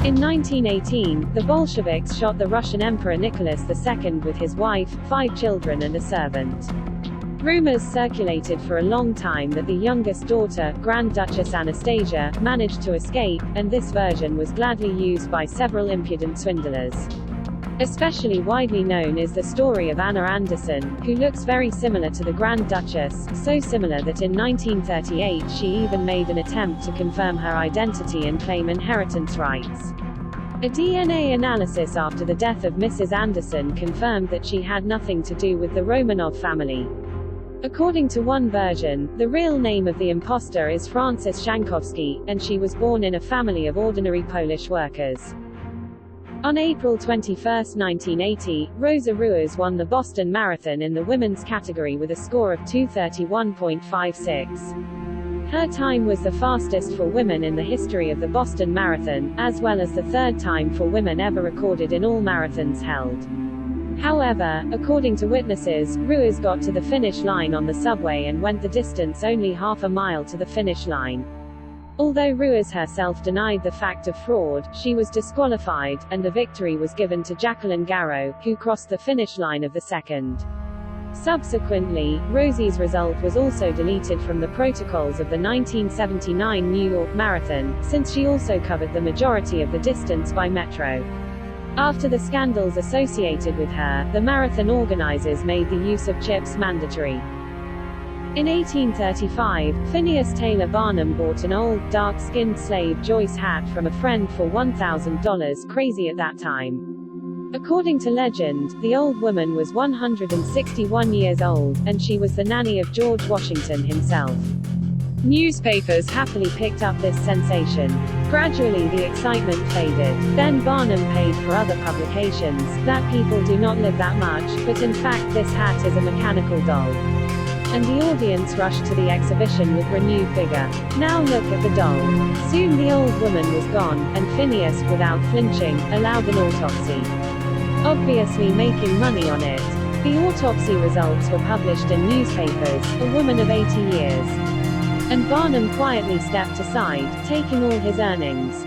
In 1918, the Bolsheviks shot the Russian Emperor Nicholas II with his wife, 5 children and a servant. Rumors circulated for a long time that the youngest daughter, Grand Duchess Anastasia, managed to escape, and this version was gladly used by several impudent swindlers. Especially widely known is the story of Anna Anderson, who looks very similar to the Grand Duchess, so similar that in 1938 she even made an attempt to confirm her identity and claim inheritance rights. A DNA analysis after the death of Mrs. Anderson confirmed that she had nothing to do with the Romanov family. According to one version, the real name of the impostor is Francis Shankowski, and she was born in a family of ordinary Polish workers. On April 21, 1980, Rosie Ruiz won the Boston Marathon in the women's category with a score of 2:31.56. Her time was the fastest for women in the history of the Boston Marathon, as well as the third time for women ever recorded in all marathons held. However, according to witnesses, Ruiz got to the finish line on the subway and went the distance only half a mile to the finish line. Although Ruiz herself denied the fact of fraud, she was disqualified, and the victory was given to Jacqueline Garreau, who crossed the finish line of the second. Subsequently, Rosie's result was also deleted from the protocols of the 1979 New York Marathon, since she also covered the majority of the distance by metro. After the scandals associated with her, the marathon organizers made the use of chips mandatory. In 1835, Phineas Taylor Barnum bought an old, dark-skinned slave Joyce hat from a friend for $1,000, crazy at that time. According to legend, the old woman was 161 years old, and she was the nanny of George Washington himself. Newspapers happily picked up this sensation. Gradually the excitement faded. Then Barnum paid for other publications. That people do not live that much, but in fact this hat is a mechanical doll. And the audience rushed to the exhibition with renewed vigor. Now look at the doll. Soon the old woman was gone, and Phineas, without flinching, allowed an autopsy. Obviously making money on it. The autopsy results were published in newspapers, a woman of 80 years. And Barnum quietly stepped aside, taking all his earnings.